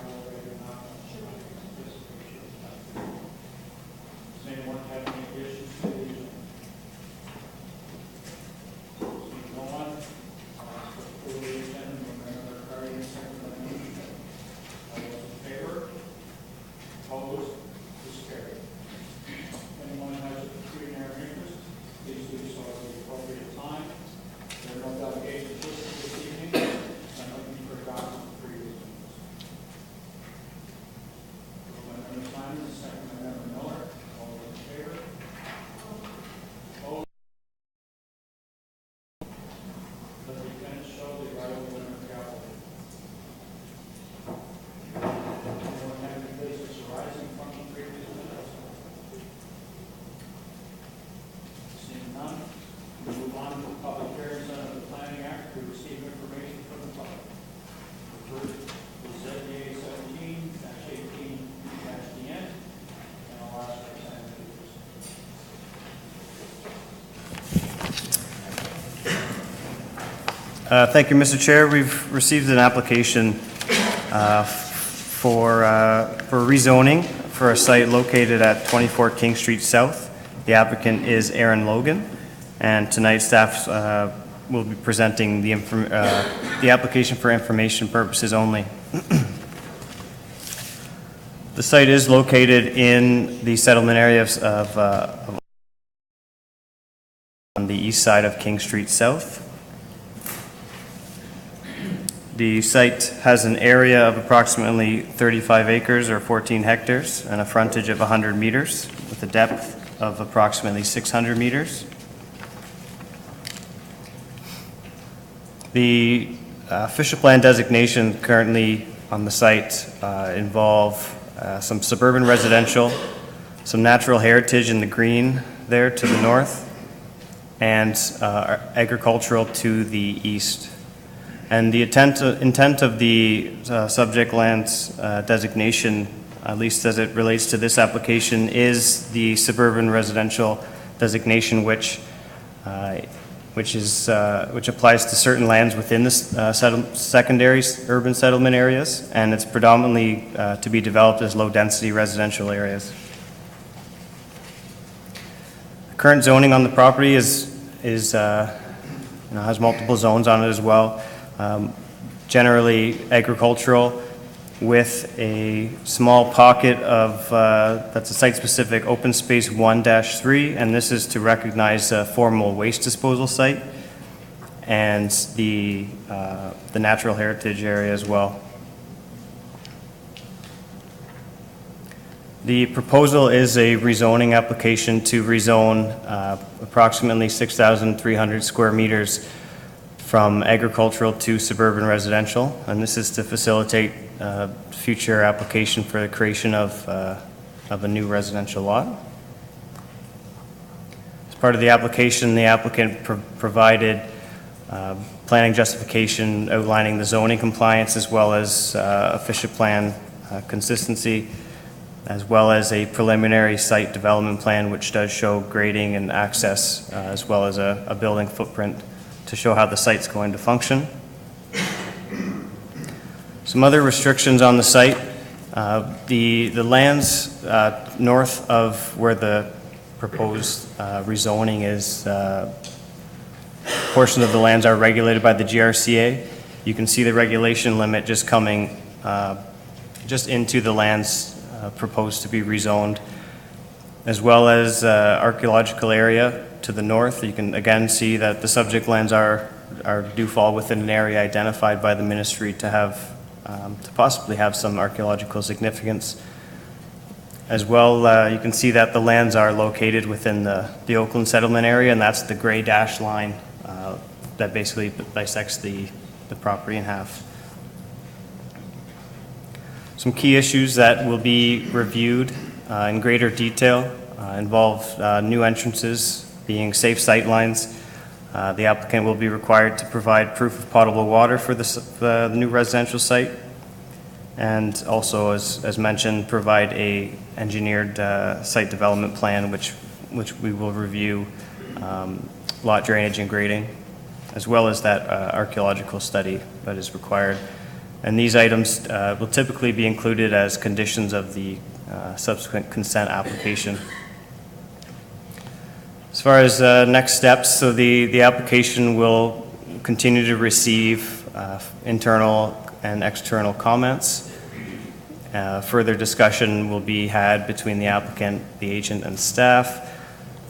elevated now. Does anyone have any additions to these? Seeing no one, for the agenda, remember carrying the second resolution. All those in favor? Opposed? Is carried. If anyone has a pecuniary interest, please do so at the appropriate time. There are no delegations listed this evening. I'm looking for a document for you. Member Simon, second by Member Miller. All those in favor? Opposed? Let the attendance show the arrival of the gavel. Anyone have any business arising from the previous minutes? Seeing none, we move on to public hearings under the Planning Act to receive information from the public. The first is ZBA 17-18-DN, and I'll ask for Senator Peters. Thank you, Mr. Chair. We've received an application for rezoning for a site located at 24 King Street South. The applicant is Aaron Logan, and tonight staff will be presenting the application for information purposes only. The site is located in the settlement areas of on the east side of King Street South. The site has an area of approximately 35 acres or 14 hectares and a frontage of 100 meters with a depth of approximately 600 meters. The official plan designation currently on the site involve some suburban residential, some natural heritage in the green there to the north, and agricultural to the east. And the intent of the subject lands designation, at least as it relates to this application, is the suburban residential designation, which applies to certain lands within the secondary urban settlement areas, and it's predominantly to be developed as low-density residential areas. The current zoning on the property has multiple zones on it as well. Generally agricultural, with a small pocket of that's a site-specific open space 1-3, and this is to recognize a formal waste disposal site and the natural heritage area as well. The proposal is a rezoning application to rezone approximately 6,300 square meters from agricultural to suburban residential, and this is to facilitate future application for the creation of a new residential lot. As part of the application, the applicant provided planning justification outlining the zoning compliance as well as official plan consistency, as well as a preliminary site development plan which does show grading and access as well as a building footprint to show how the site's going to function. Some other restrictions on the site. The lands north of where the proposed rezoning is, portion of the lands are regulated by the GRCA. You can see the regulation limit just coming just into the lands proposed to be rezoned, as well as archaeological area to the north. You can again see that the subject lands do fall within an area identified by the ministry to have to possibly have some archaeological significance. As well, you can see that the lands are located within the Oakland settlement area, and that's the gray dash line that basically bisects the property in half. Some key issues that will be reviewed in greater detail involve new entrances being safe sight lines. The applicant will be required to provide proof of potable water for the new residential site, and also, as mentioned, provide a engineered site development plan which we will review lot drainage and grading, as well as that archaeological study that is required. And these items will typically be included as conditions of the subsequent consent application. As far as next steps, so the application will continue to receive internal and external comments. Further discussion will be had between the applicant, the agent, and staff.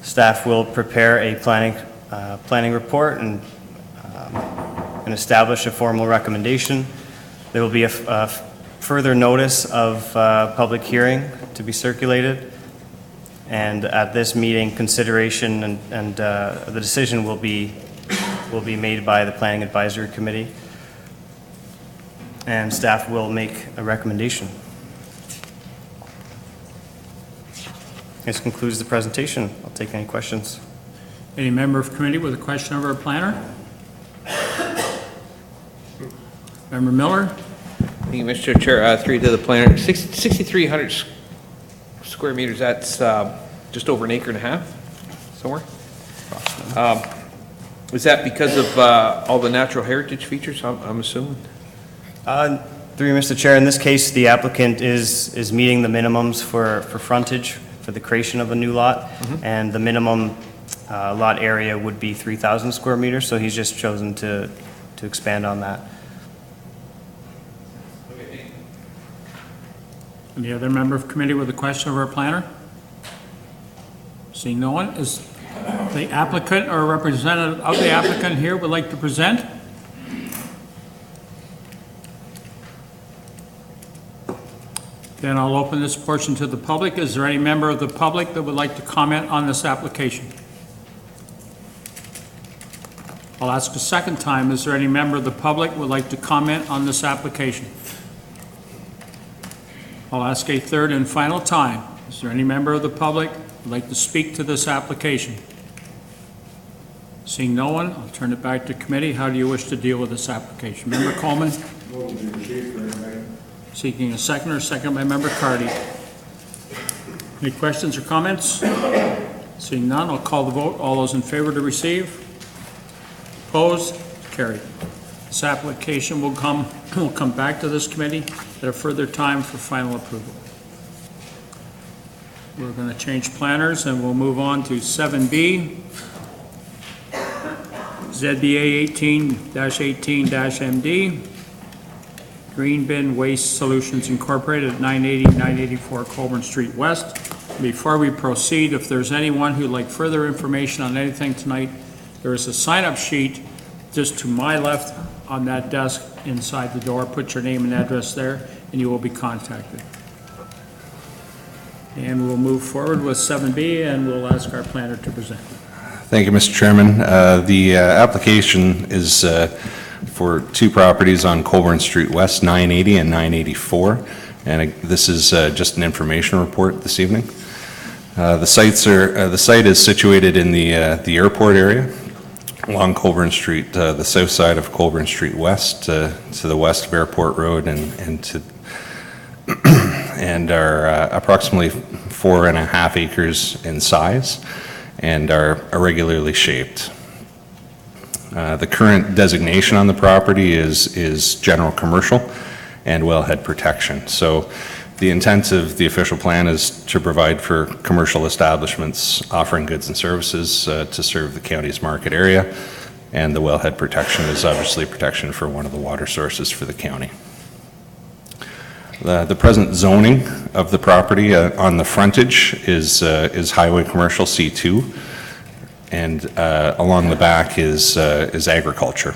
Staff will prepare a planning report and establish a formal recommendation. There will be a further notice of public hearing to be circulated. And at this meeting, consideration and the decision will be made by the Planning Advisory Committee. And staff will make a recommendation. This concludes the presentation. I'll take any questions. Any member of committee with a question of our planner? Member Miller? Thank you, Mr. Chair. Through to the planner. 6,300 square meters, that's just over an acre and a half, somewhere? Is that because of all the natural heritage features, I'm assuming? Through you, Mr. Chair, in this case, the applicant is meeting the minimums for frontage for the creation of a new lot, and the minimum lot area would be 3,000 square meters, so he's just chosen to expand on that. Any other member of committee with a question of our planner? Seeing no one, is the applicant or a representative of the applicant here would like to present? Then I'll open this portion to the public. Is there any member of the public that would like to comment on this application? I'll ask a second time, is there any member of the public who would like to comment on this application? I'll ask a third and final time, is there any member of the public who would like to speak to this application? Seeing no one, I'll turn it back to committee. How do you wish to deal with this application? Member Coleman? Seeking a second, or second by Member Cardy. Any questions or comments? Seeing none, I'll call the vote. All those in favor to receive? Opposed? Carried. This application will come back to this committee at a further time for final approval. We're going to change planners and we'll move on to 7B. ZBA 18-18-MD. Green Bin Waste Solutions Incorporated at 980-984 Colburn Street West. Before we proceed, if there's anyone who'd like further information on anything tonight, there is a sign-up sheet just to my left on that desk inside the door. Put your name and address there, and you will be contacted. And we'll move forward with 7B, and we'll ask our planner to present. Thank you, Mr. Chairman. The application is for two properties on Colburn Street West, 980 and 984, and this is just an information report this evening. The site is situated in the airport area along Colburn Street, the south side of Colburn Street West, to the west of Airport Road, and are approximately 4.5 acres in size, and are irregularly shaped. The current designation on the property is general commercial and wellhead protection. So the intent of the official plan is to provide for commercial establishments offering goods and services to serve the county's market area, and the wellhead protection is obviously protection for one of the water sources for the county. The present zoning of the property on the frontage is highway commercial C2, and along the back is agriculture.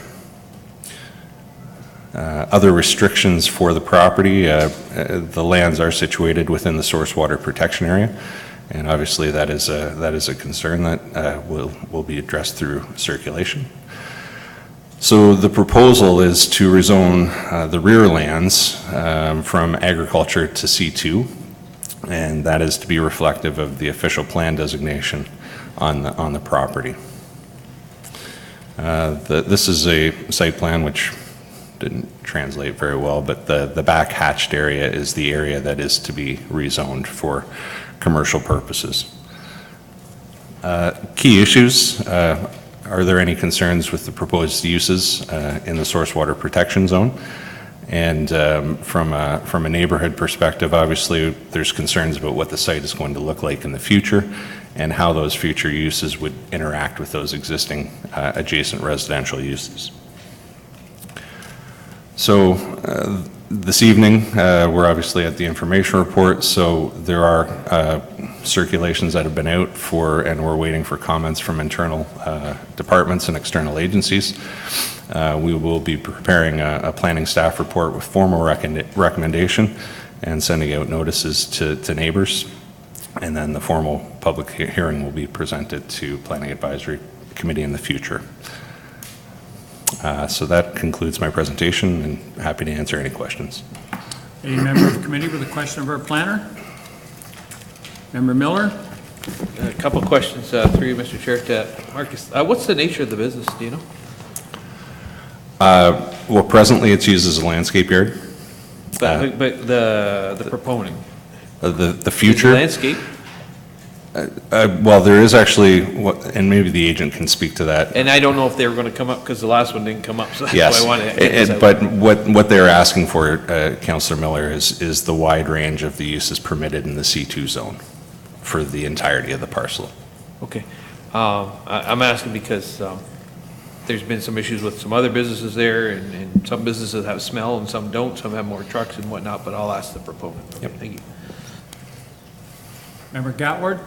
Other restrictions for the property, the lands are situated within the source water protection area, and obviously that is a concern that will be addressed through circulation. So the proposal is to rezone the rear lands from agriculture to C2, and that is to be reflective of the official plan designation on the property. This is a site plan which didn't translate very well, but the back hatched area is the area that is to be rezoned for commercial purposes. Key issues, are there any concerns with the proposed uses in the source water protection zone? And from a neighborhood perspective, obviously, there's concerns about what the site is going to look like in the future and how those future uses would interact with those existing adjacent residential uses. So this evening, we're obviously at the information report, so there are circulations that have been out for, and we're waiting for comments from internal departments and external agencies. We will be preparing a planning staff report with formal recommendation and sending out notices to neighbors. And then the formal public hearing will be presented to Planning Advisory Committee in the future. So that concludes my presentation, and happy to answer any questions. Any member of the committee with a question of our planner? Member Miller? A couple of questions through you, Mr. Chair, to Marcus. What's the nature of the business, do you know? Well, presently it's used as a landscape yard. But the proponent? The future? Landscape? Well, there is actually, and maybe the agent can speak to that. And I don't know if they were going to come up, because the last one didn't come up, so that's Yes, why I wanted to get this out. but what they're asking for, Councillor Miller, is the wide range of the uses permitted in the C2 zone for the entirety of the parcel. Okay. I'm asking because there's been some issues with some other businesses there, and some businesses have smell and some don't, some have more trucks and whatnot, but I'll ask the proponent. Okay, Yep. thank you. Member Gatward?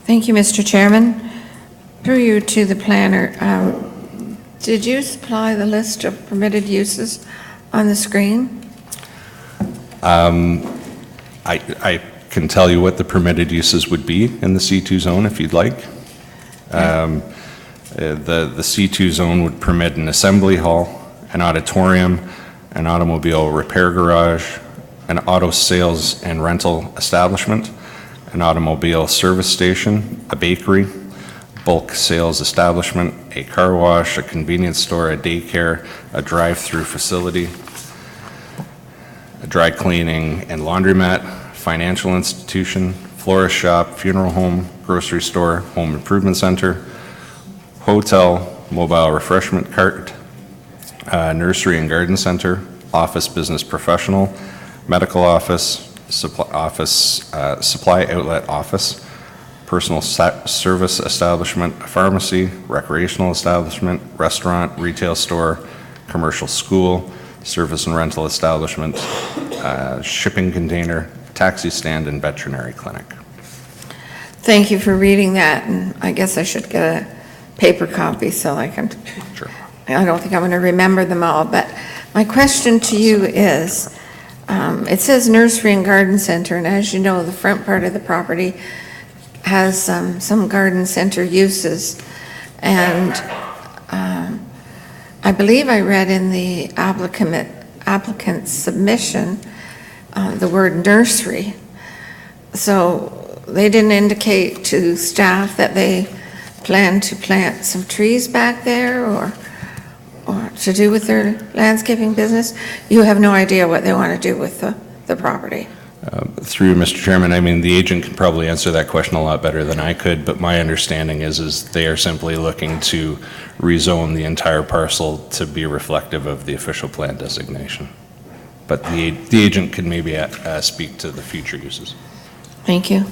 Thank you, Mr. Chairman. Through you to the planner, did you supply the list of permitted uses on the screen? I can tell you what the permitted uses would be in the C2 zone if you'd like. The C2 zone would permit an assembly hall, an auditorium, an automobile repair garage, an auto sales and rental establishment, an automobile service station, a bakery, bulk sales establishment, a car wash, a convenience store, a daycare, a drive-through facility, a dry cleaning and laundromat, financial institution, florist shop, funeral home, grocery store, home improvement center, hotel, mobile refreshment cart, nursery and garden center, office business professional, medical office, supply outlet office, personal service establishment, pharmacy, recreational establishment, restaurant, retail store, commercial school, service and rental establishment, shipping container, taxi stand, and veterinary clinic. Thank you for reading that, and I guess I should get a paper copy so I can, Sure. I don't think I'm going to remember them all, but my question to you is, it says nursery and garden center, and as you know, the front part of the property has some garden center uses, and I believe I read in the applicant's submission the word nursery. So they didn't indicate to staff that they plan to plant some trees back there or to do with their landscaping business? You have no idea what they want to do with the property? Through you, Mr. Chairman, I mean, the agent can probably answer that question a lot better than I could, but my understanding is they are simply looking to rezone the entire parcel to be reflective of the official plan designation. But the agent can maybe speak to the future uses. Thank you.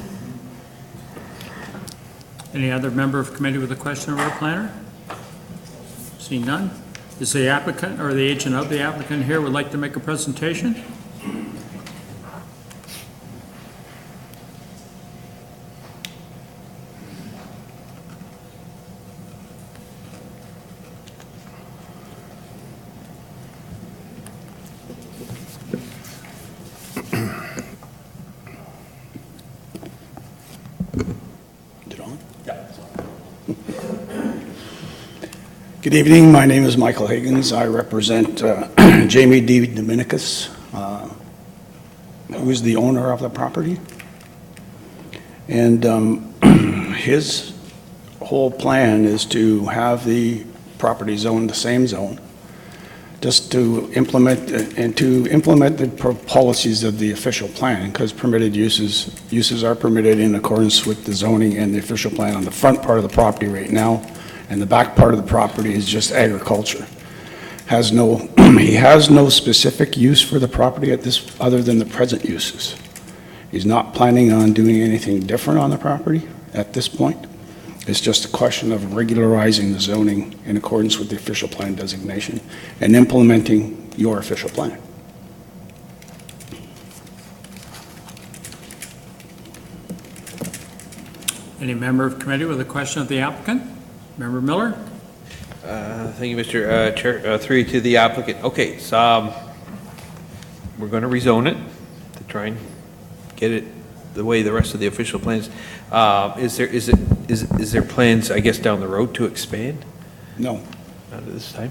Any other member of committee with a question of our planner? Seeing none? Is the applicant or the agent of the applicant here would like to make a presentation? Good evening. My name is Michael Higgins. I represent Jamie D. Dominicus, who is the owner of the property. And his whole plan is to have the property zoned the same zone, just to implement the policies of the official plan, because permitted uses are permitted in accordance with the zoning and the official plan on the front part of the property right now. And the back part of the property is just agriculture. Has no, he has no specific use for the property at this, other than the present uses. He's not planning on doing anything different on the property at this point. It's just a question of regularizing the zoning in accordance with the official plan designation and implementing your official plan. Any member of committee with a question of the applicant? Member Miller? Thank you, Mr. Chair. Through to the applicant. Okay, so we're going to rezone it to try and get it the way the rest of the official plans. Is there plans, I guess, down the road to expand? No. Not at this time?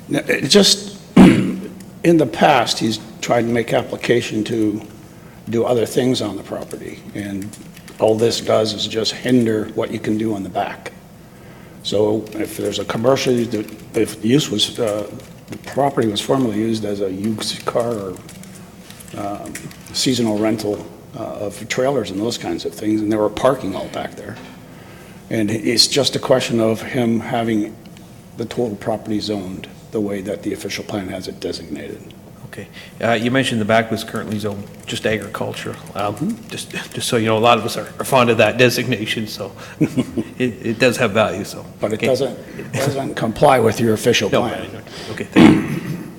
No, it just, in the past, he's tried to make application to do other things on the property, and all this does is just hinder what you can do on the back. So if there's a commercial, if the use was, the property was formerly used as a used car or seasonal rental of trailers and those kinds of things, and there were parking all back there. And it's just a question of him having the total property zoned the way that the official plan has it designated. Okay. You mentioned the back was currently zoned just agricultural. Just so you know, a lot of us are fond of that designation, so it does have value, so. But it okay. doesn't comply with your official No, plan. okay, thank you.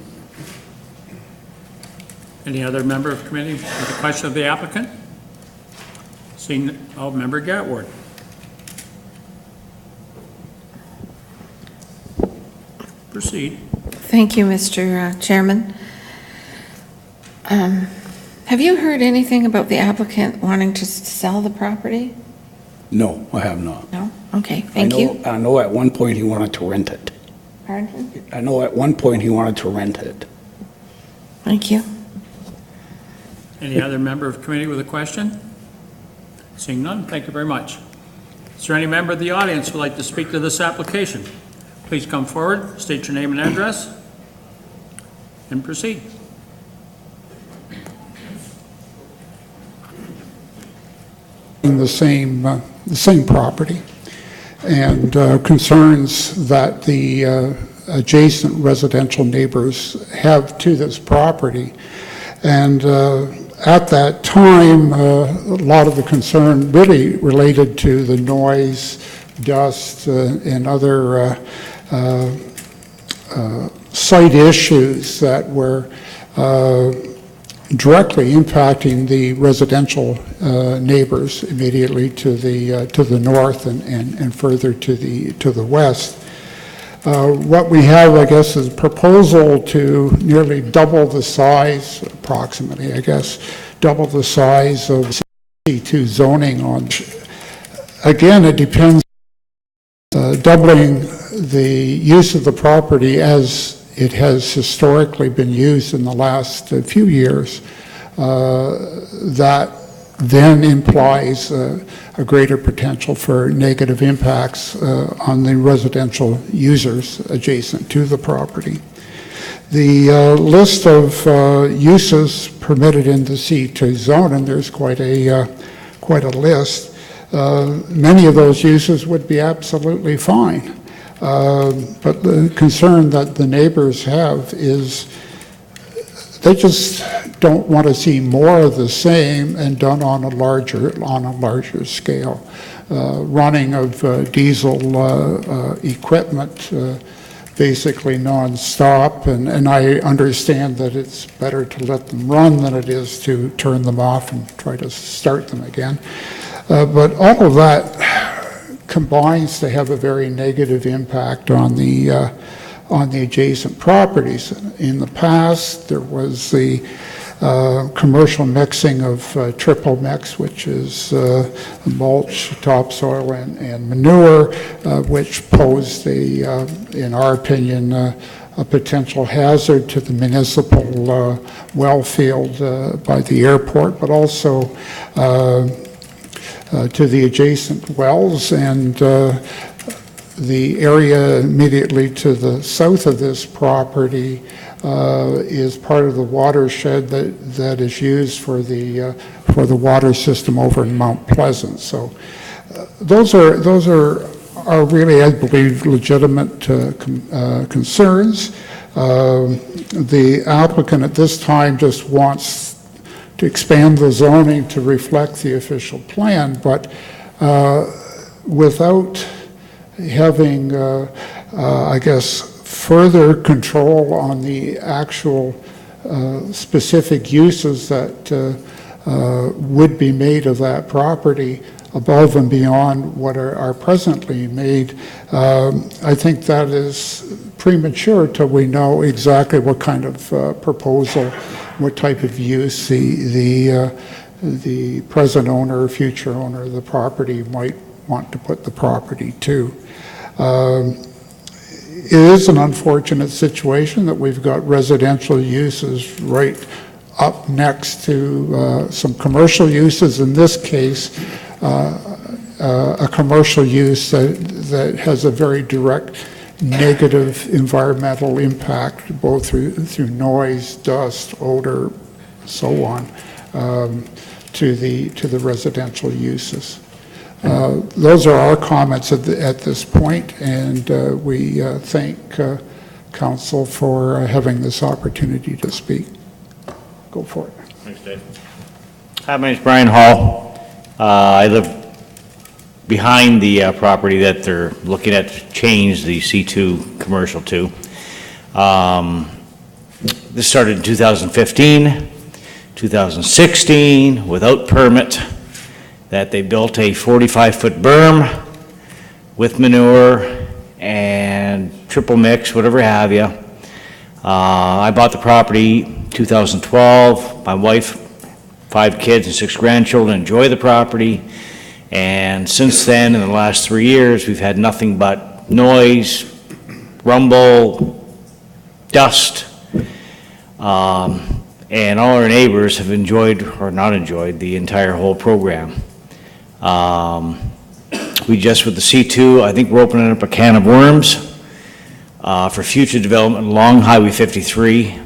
Any other member of committee with a question of the applicant? Seeing, Member Gatward. Proceed. Thank you, Mr. Chairman. Have you heard anything about the applicant wanting to sell the property? No, I have not. No? Okay, thank you. I know at one point he wanted to rent it. Pardon? I know at one point he wanted to rent it. Thank you. Any other member of committee with a question? Seeing none, thank you very much. Is there any member of the audience who would like to speak to this application? Please come forward, state your name and address, and proceed. The same property, and concerns that the adjacent residential neighbors have to this property. And at that time, a lot of the concern really related to the noise, dust, and other site issues that were directly impacting the residential neighbors immediately to the north and further to the west. What we have, I guess, is a proposal to nearly double the size, approximately, I guess, double the size of C2 zoning on. Again, it depends doubling the use of the property as it has historically been used in the last few years. That then implies a greater potential for negative impacts on the residential users adjacent to the property. The list of uses permitted in the C2 zone, and there's quite a list. Many of those uses would be absolutely fine. But the concern that the neighbors have is they just don't want to see more of the same and done on a larger scale. Running of diesel equipment basically nonstop, and I understand that it's better to let them run than it is to turn them off and try to start them again. But all of that combines to have a very negative impact on the adjacent properties. In the past, there was the commercial mixing of triple mix, which is mulch, topsoil, and manure, which posed in our opinion, a potential hazard to the municipal well field by the airport, but also to the adjacent wells, and the area immediately to the south of this property is part of the watershed that is used for the water system over in Mount Pleasant. So those are are really, I believe, legitimate concerns. The applicant at this time just wants to expand the zoning to reflect the official plan, but without having, I guess, further control on the actual specific uses that would be made of that property above and beyond what are presently made, I think that is premature till we know exactly what kind of proposal, what type of use the present owner or future owner of the property might want to put the property to. It is an unfortunate situation that we've got residential uses right up next to some commercial uses. In this case, a commercial use that has a very direct negative environmental impact, both through noise, dust, odor, so on, to the residential uses. Those are our comments at this point, and we thank Council for having this opportunity to speak. Go for it. Thanks, Dave. Hi, my name's Brian Hall. I live behind the property that they're looking at to change the C2 commercial to. This started in 2015, 2016, without permit, that they built a 45-foot berm with manure and triple mix, whatever have you. I bought the property 2012. My wife, 5 kids and 6 grandchildren enjoy the property. And since then, in the last 3 years, we've had nothing but noise, rumble, dust. And all our neighbors have enjoyed, or not enjoyed, the entire whole program. We just, with the C2, I think we're opening up a can of worms for future development along Highway 53.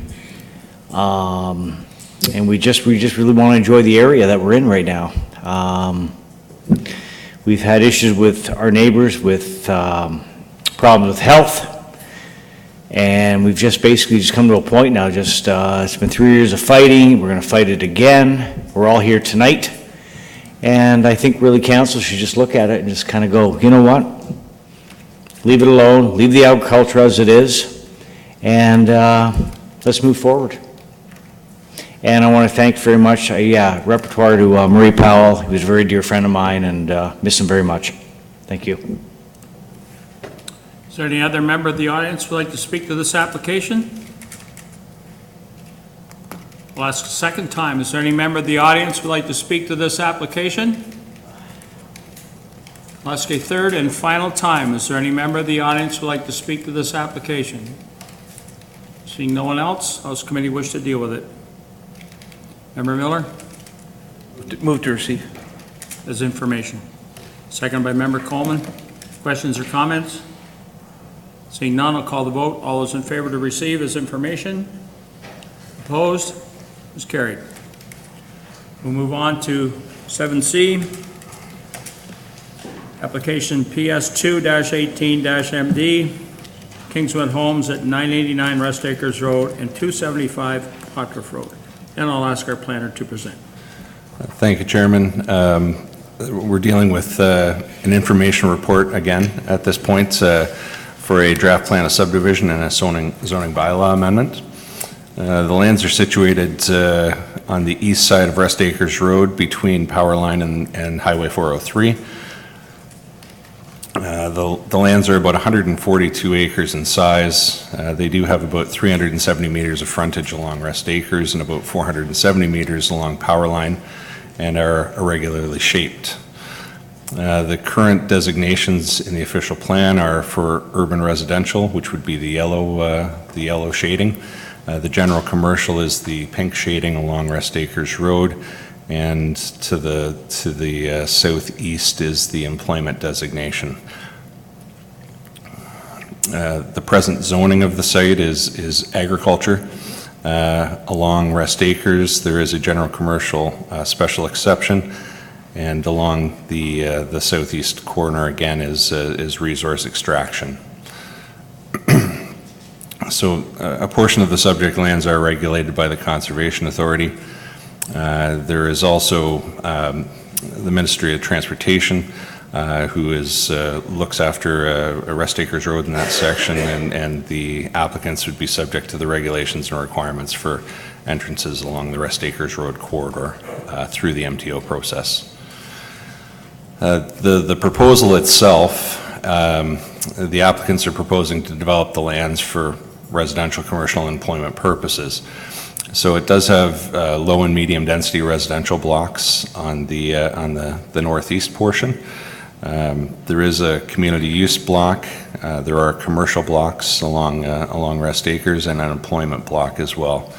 And we just really want to enjoy the area that we're in right now. We've had issues with our neighbors with problems with health, and we've just basically come to a point now, it's been 3 years of fighting. We're going to fight it again. We're all here tonight, and I think really council should just look at it and just kind of go, you know what? Leave it alone, leave the agriculture as it is, and let's move forward. And I want to thank very much, repertoire to Marie Powell. He was a very dear friend of mine, and miss him very much. Thank you. Is there any other member of the audience who would like to speak to this application? I'll ask a second time. Is there any member of the audience who would like to speak to this application? I'll ask a third and final time. Is there any member of the audience who would like to speak to this application? Seeing no one else, House Committee wish to deal with it. Member Miller? Move to receive. As information. Second by Member Coleman. Questions or comments? Seeing none, I'll call the vote. All those in favor to receive as information? Opposed? Is carried. We'll move on to 7C. Application PS2-18-MD, Kingsland Homes at 989 Rest Acres Road and 275 Hotcliffe Road. And I'll ask our planner to present. Thank you, Chairman. We're dealing with an information report again at this point for a draft plan of subdivision and a zoning bylaw amendment. The lands are situated on the east side of Rest Acres Road between Power Line and Highway 403. The lands are about 142 acres in size. They do have about 370 meters of frontage along Rest Acres and about 470 meters along Power Line, and are irregularly shaped. The current designations in the official plan are for urban residential, which would be the yellow shading. The general commercial is the pink shading along Rest Acres Road, and to the southeast is the employment designation. The present zoning of the site is agriculture. Along Rest Acres, there is a general commercial special exception, And along the southeast corner, again, is resource extraction. So a portion of the subject lands are regulated by the Conservation Authority. There is also the Ministry of Transportation, who looks after Rest Acres Road in that section, and the applicants would be subject to the regulations and requirements for entrances along the Rest Acres Road corridor through the MTO process. The proposal itself, the applicants are proposing to develop the lands for residential, commercial, and employment purposes. So it does have low and medium density residential blocks on the northeast portion. There is a community use block. There are commercial blocks along Rest Acres and an employment block as well.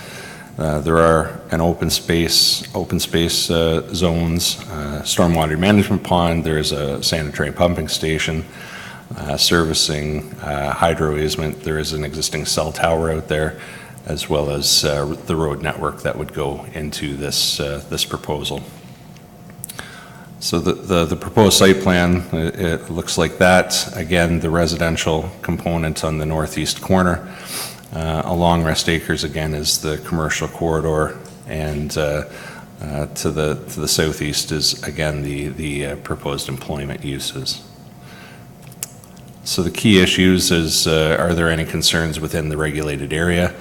There are an open space zones, stormwater management pond. There's a sanitary pumping station, servicing hydro easement. There is an existing cell tower out there, as well as the road network that would go into this proposal. So the proposed site plan, it looks like that. Again, the residential component on the northeast corner. Along Rest Acres, again, is the commercial corridor, and to the southeast is, again, the proposed employment uses. So the key issues is, are there any concerns within the regulated area?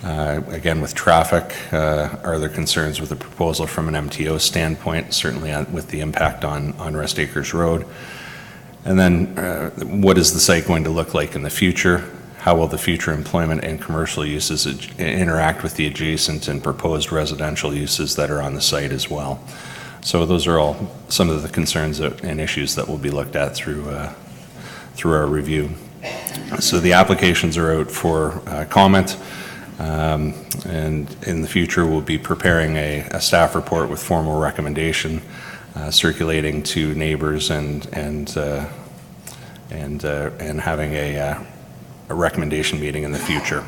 Again, with traffic, are there concerns with the proposal from an MTO standpoint, certainly with the impact on Rest Acres Road? And then what is the site going to look like in the future? How will the future employment and commercial uses interact with the adjacent and proposed residential uses that are on the site as well? So those are all some of the concerns and issues that will be looked at through our review. So the applications are out for comment. And in the future, we'll be preparing a staff report with formal recommendation, circulating to neighbors and having a recommendation meeting in the future.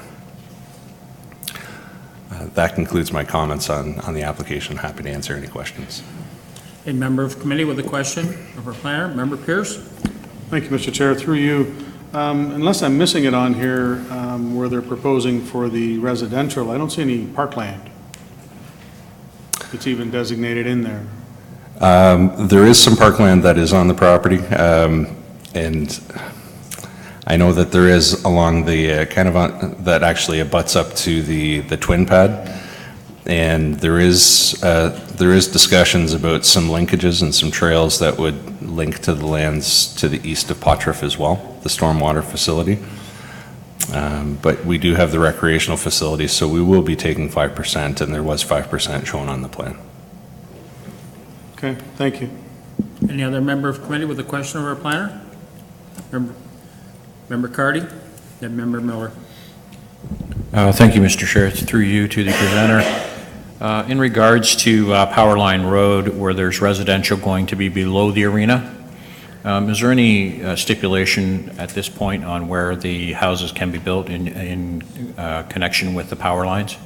That concludes my comments on the application. Happy to answer any questions. A member of committee with a question of our planner, Member Pierce. Thank you, Mr. Chair. Through you, unless I'm missing it on here, where they're proposing for the residential, I don't see any parkland. It's even designated in there. There is some parkland that is on the property, and I know that there is along the that actually abuts up to the twin pad, and there is discussions about some linkages and some trails that would link to the lands to the east of Potriff as well, the stormwater facility. But we do have the recreational facility, so we will be taking 5%, and there was 5% shown on the plan. Okay, thank you. Any other member of committee with a question of our planner? Member Cardy, then Member Miller. Thank you, Mr. Chair. It's through you to the presenter. In regards to Power Line Road, where there's residential going to be below the arena, is there any stipulation at this point on where the houses can be built in connection with the power lines?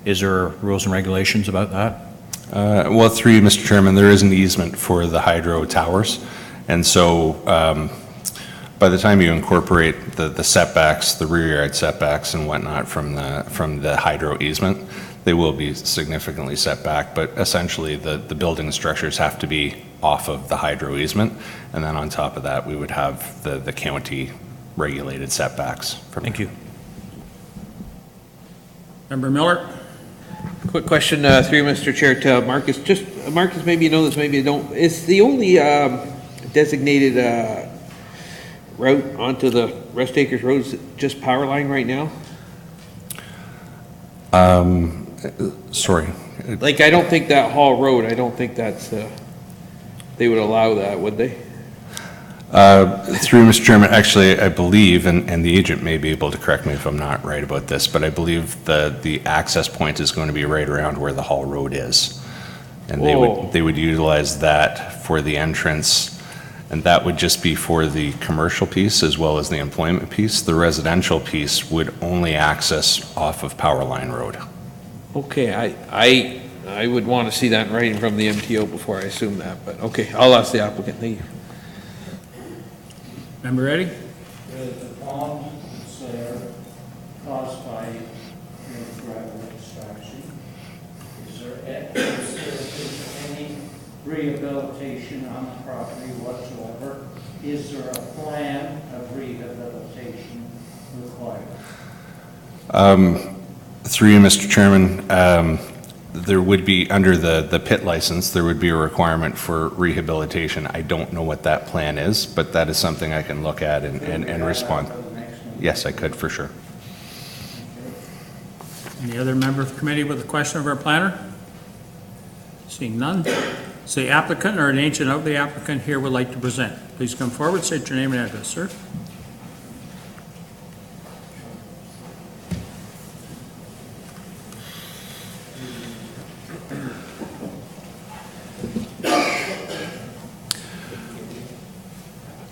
Is there rules and regulations about that? Well, through you, Mr. Chairman, there is an easement for the hydro towers, and so by the time you incorporate the setbacks, the rear yard setbacks and whatnot from the hydro easement, they will be significantly set back, but essentially the building structures have to be off of the hydro easement, and then on top of that, we would have the county regulated setbacks. Thank you. Member Miller. Quick question through Mr. Chair to Marcus. Marcus, maybe you know this, maybe you don't. Is the only designated route onto the Rest Acres Road just power line right now? Sorry. Like, I don't think that Hall Road, I don't think that's, they would allow that, would they? Through Mr. Chairman, actually, I believe, and the agent may be able to correct me if I'm not right about this, but I believe the access point is going to be right around where the Hall Road is. And they would utilize that for the entrance, and that would just be for the commercial piece as well as the employment piece. The residential piece would only access off of Power Line Road. Okay, I would want to see that in writing from the MTO before I assume that, but okay, I'll ask the applicant. Thank you. Member Ready? The pond is caused by gravel extraction. Is there any rehabilitation on the property whatsoever? Is there a plan of rehabilitation required? Through you, Mr. Chairman, there would be, under the pit license, there would be a requirement for rehabilitation. I don't know what that plan is, but that is something I can look at and respond. Yes, I could, for sure. Any other member of the committee with a question of our planner? Seeing none. Is the applicant or an agent of the applicant here would like to present? Please come forward, state your name and address, sir.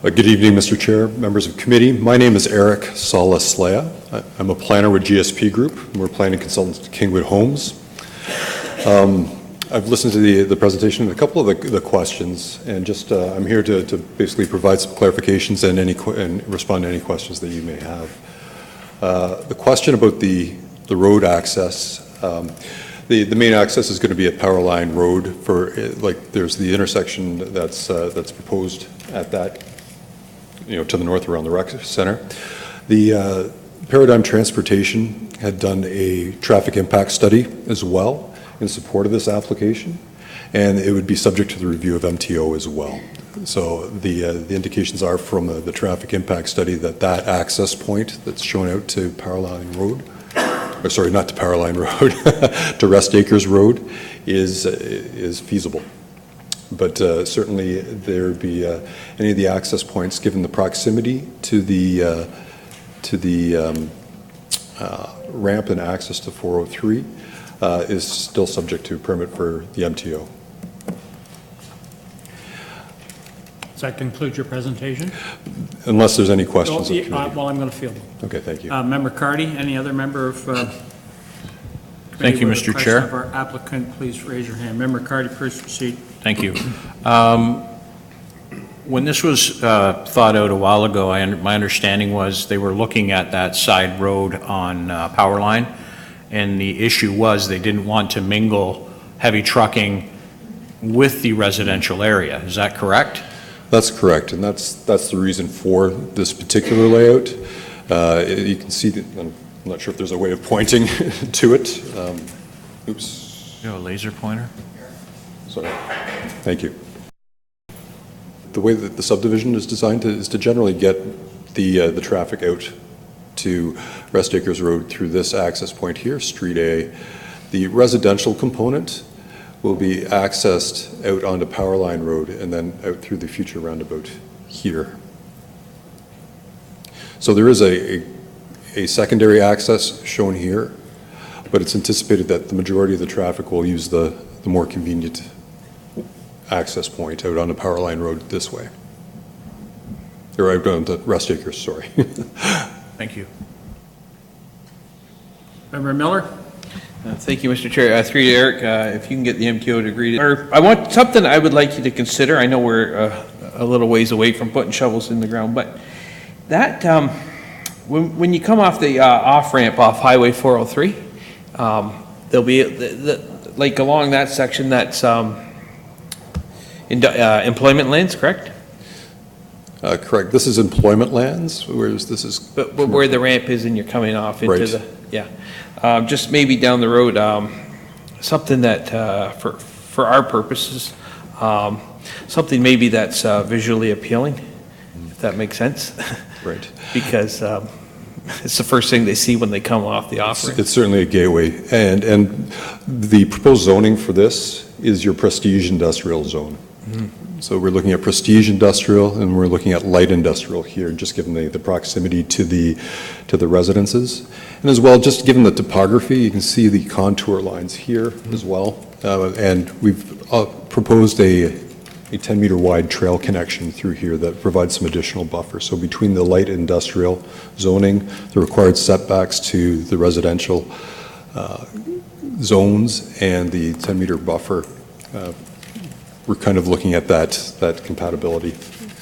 Good evening, Mr. Chair, members of committee. My name is Eric Salaslea. I'm a planner with GSP Group. We're planning consultants to Kingwood Homes. I've listened to the presentation and a couple of the questions, and just I'm here to basically provide some clarifications and respond to any questions that you may have. The question about the road access, the main access is going to be a power line road for, like, there's the intersection that's proposed at that, to the north around the rec center. The Paradigm Transportation had done a traffic impact study as well in support of this application, and it would be subject to the review of MTO as well. So the indications are from the traffic impact study that access point that's shown out to Powerline Road, or sorry, not to Powerline Road, to Rest Acres Road is feasible. But certainly there would be any of the access points, given the proximity to the ramp and access to 403, is still subject to permit for the MTO. Does that conclude your presentation? Unless there's any questions. Well, I'm going to field them. Okay, thank you. Member Cardy, any other member of Thank you, Mr. Chair. of our applicant, please raise your hand. Member Cardy, please proceed. Thank you. When this was thought out a while ago, my understanding was they were looking at that side road on Powerline, and the issue was they didn't want to mingle heavy trucking with the residential area. Is that correct? That's correct, and that's the reason for this particular layout. You can see that, I'm not sure if there's a way of pointing to it. Oops. You have a laser pointer? Sorry. Thank you. The way that the subdivision is designed is to generally get the traffic out to Rest Acres Road through this access point here, Street A. The residential component will be accessed out onto Powerline Road and then out through the future roundabout here. So there is a secondary access shown here, but it's anticipated that the majority of the traffic will use the more convenient access point out onto Powerline Road this way. Or out onto Rest Acres, sorry. Thank you. Member Miller? Thank you, Mr. Chair. Through you, Eric, if you can get the MTO to agree to, or I want something I would like you to consider. I know we're a little ways away from putting shovels in the ground, but that, when you come off the off-ramp off Highway 403, there'll be, like along that section, that's employment lands, correct? Correct. This is employment lands, whereas this is... But where the ramp is and you're coming off into right. the... Yeah. Just maybe down the road, something that, for our purposes, something maybe that's visually appealing, if that makes sense. Right. Because it's the first thing they see when they come off the off-ramp. It's certainly a gateway. And the proposed zoning for this is your prestige industrial zone. Mm-hmm. So we're looking at prestige industrial and we're looking at light industrial here, just given the proximity to the residences. And as well, just given the topography, you can see the contour lines here as well. And we've proposed a 10-meter wide trail connection through here that provides some additional buffer. So between the light industrial zoning, the required setbacks to the residential zones and the 10-meter buffer, we're kind of looking at that compatibility in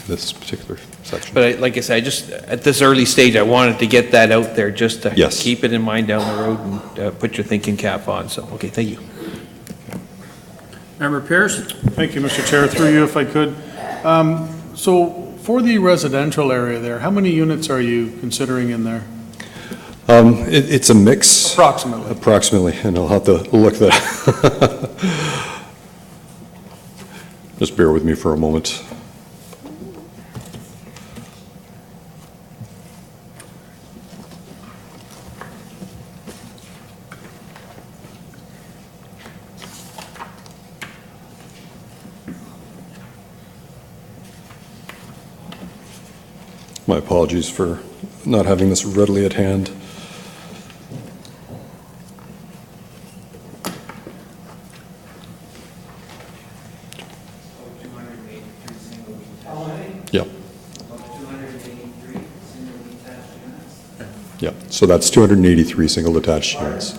this particular section. But like I said, just at this early stage, I wanted to get that out there just to Yes. keep it in mind down the road and put your thinking cap on. So, okay, thank you. Member Pierce? Thank you, Mr. Chair. Through you, if I could. So for the residential area there, how many units are you considering in there? It's a mix. Approximately. Approximately, and I'll have to look that. Just bear with me for a moment. My apologies for not having this readily at hand. Yep. Yep, so that's 283 single detached units.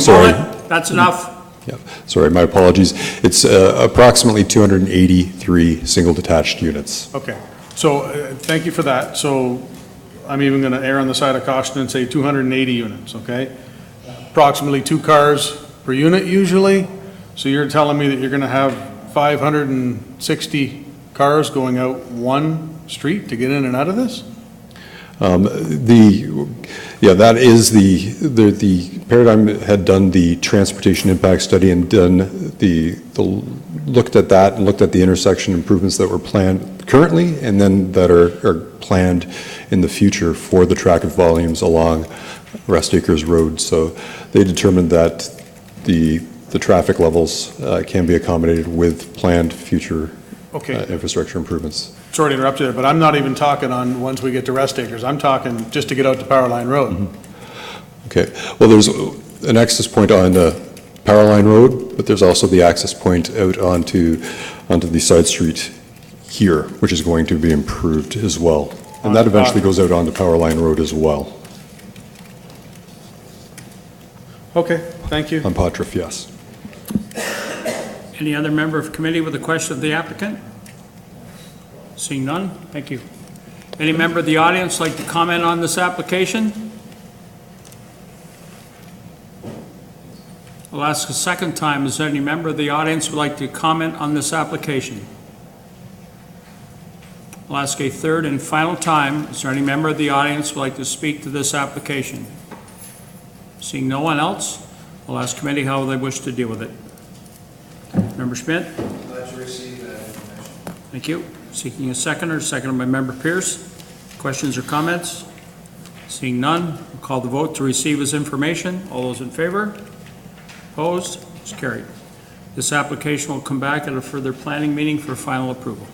Sorry. That's enough. Yeah, sorry, my apologies. It's approximately 283 single detached units. Okay, so thank you for that. So I'm even going to err on the side of caution and say 280 units, okay? Approximately 2 cars per unit usually. So you're telling me that you're going to have 560 cars going out one street to get in and out of this? That is the Paradigm had done the transportation impact study and done looked at that and looked at the intersection improvements that were planned currently and then that are planned in the future for the traffic volumes along Rest Acres Road. So they determined that the traffic levels can be accommodated with planned future infrastructure improvements. Sorry to interrupt you there, but I'm not even talking on once we get to Rest Acres. I'm talking just to get out to Powerline Road. Mm-hmm. Okay, well, there's an access point on Powerline Road, but there's also the access point out onto the side street here, which is going to be improved as well. And that eventually goes out onto Powerline Road as well. Okay, thank you. On Potriff, yes. Any other member of committee with a question of the applicant? Seeing none, thank you. Any member of the audience like to comment on this application? I'll ask a second time, is there any member of the audience who would like to comment on this application? I'll ask a third and final time, is there any member of the audience who would like to speak to this application? Seeing no one else, I'll ask committee how they wish to deal with it. Member Schmidt? Glad to receive that information. Thank you. Seeking a seconder, seconded by Member Pierce. Questions or comments? Seeing none, we'll call the vote to receive as information. All those in favor? Opposed? It's carried. This application will come back at a further planning meeting for final approval.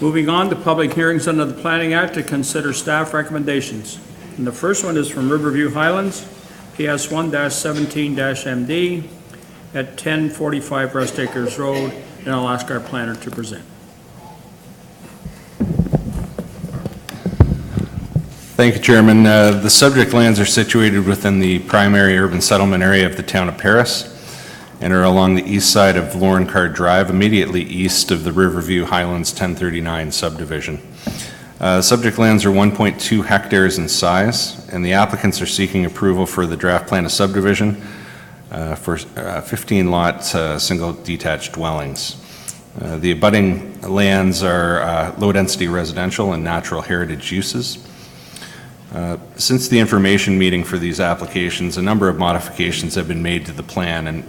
Moving on to public hearings under the Planning Act to consider staff recommendations. And the first one is from Riverview Highlands, PS 1-17-MD at 1045 Rest Acres Road, and I'll ask our planner to present. Thank you, Chairman. The subject lands are situated within the primary urban settlement area of the town of Paris and are along the east side of Laurencard Drive, immediately east of the Riverview Highlands 1039 subdivision. Subject lands are 1.2 hectares in size, and the applicants are seeking approval for the draft plan of subdivision for 15-lot single detached dwellings. The abutting lands are low-density residential and natural heritage uses. Since the information meeting for these applications, a number of modifications have been made to the plan, and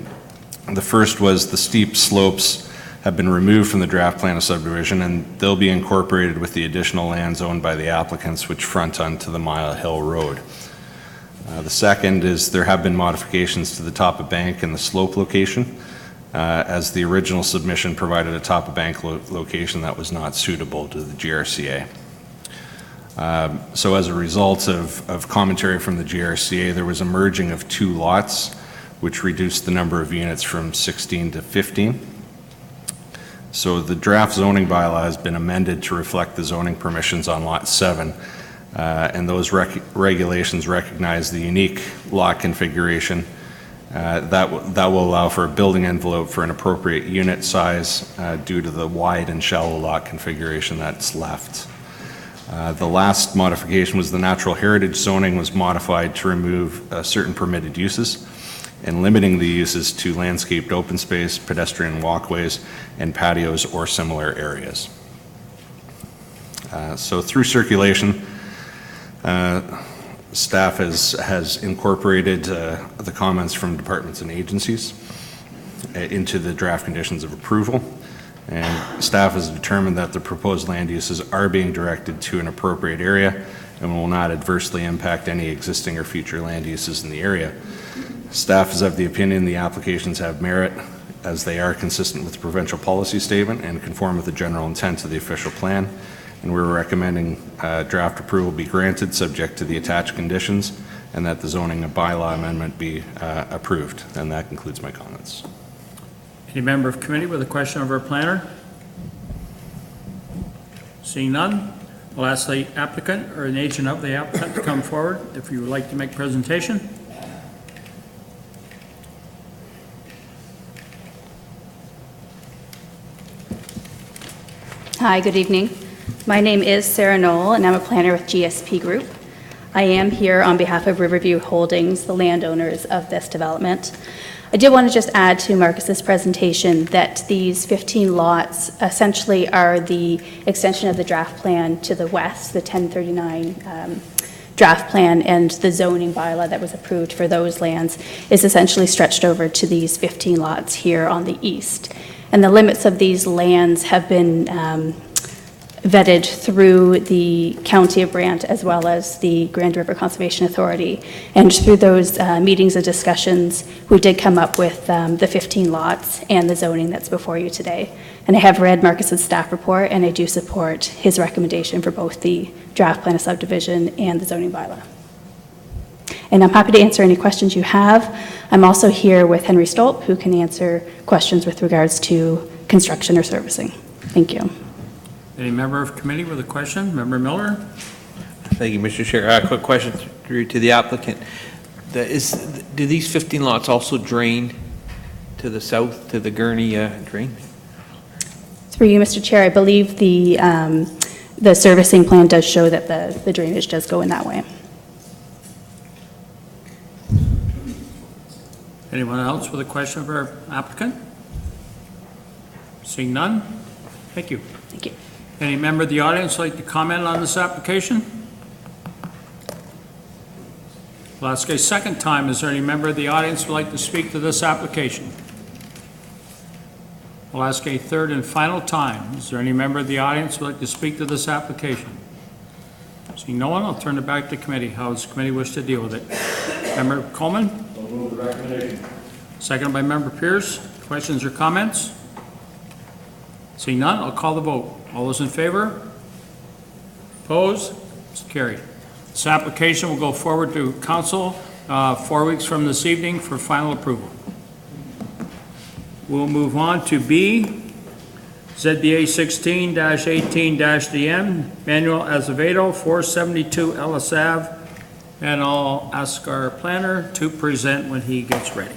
the first was the steep slopes have been removed from the draft plan of subdivision, and they'll be incorporated with the additional lands owned by the applicants which front onto the Mile Hill Road. The second is there have been modifications to the top of bank and the slope location, as the original submission provided a top of bank location that was not suitable to the GRCA. So as a result of commentary from the GRCA, there was a merging of 2 lots, which reduced the number of units from 16 to 15. So the draft zoning bylaw has been amended to reflect the zoning permissions on Lot 7, and those regulations recognize the unique lot configuration that will allow for a building envelope for an appropriate unit size due to the wide and shallow lot configuration that's left. The last modification was the natural heritage zoning was modified to remove certain permitted uses and limiting the uses to landscaped open space, pedestrian walkways, and patios or similar areas. So through circulation, staff has incorporated the comments from departments and agencies into the draft conditions of approval. And staff has determined that the proposed land uses are being directed to an appropriate area and will not adversely impact any existing or future land uses in the area. Staff is of the opinion the applications have merit as they are consistent with the provincial policy statement and conform with the general intent of the official plan. And we're recommending draft approval be granted subject to the attached conditions and that the zoning and bylaw amendment be approved. And that concludes my comments. Any member of committee with a question of our planner? Seeing none, I'll ask the applicant or an agent of the applicant to come forward if you would like to make presentation. Hi, good evening. My name is Sarah Knoll, and I'm a planner with GSP Group. I am here on behalf of Riverview Holdings, the landowners of this development. I did want to just add to Marcus's presentation that these 15 lots essentially are the extension of the draft plan to the west, the 1039 draft plan, and the zoning bylaw that was approved for those lands is essentially stretched over to these 15 lots here on the east. And the limits of these lands have been vetted through the County of Brant as well as the Grand River Conservation Authority. And through those meetings and discussions, we did come up with the 15 lots and the zoning that's before you today. And I have read Marcus's staff report, and I do support his recommendation for both the draft plan of subdivision and the zoning bylaw. And I'm happy to answer any questions you have. I'm also here with Henry Stolp, who can answer questions with regards to construction or servicing. Thank you. Any member of committee with a question? Member Miller? Thank you, Mr. Chair. Quick question to the applicant. Do these 15 lots also drain to the south, to the Gurney drain? Through you, Mr. Chair, I believe the servicing plan does show that the drainage does go in that way. Anyone else with a question of our applicant? Seeing none? Thank you. Thank you. Any member of the audience like to comment on this application? I'll ask a second time, is there any member of the audience who would like to speak to this application? I'll ask a third and final time, is there any member of the audience who would like to speak to this application? Seeing no one, I'll turn it back to committee. How does the committee wish to deal with it? Member Coleman? I'll move the recommendation. Second by Member Pierce. Questions or comments? Seeing none, I'll call the vote. All those in favor? Opposed? It's carried. This application will go forward to council 4 weeks from this evening for final approval. We'll move on to B, ZBA 16-18-DM, Manuel Azevedo, 472 Ellis Ave, and I'll ask our planner to present when he gets ready.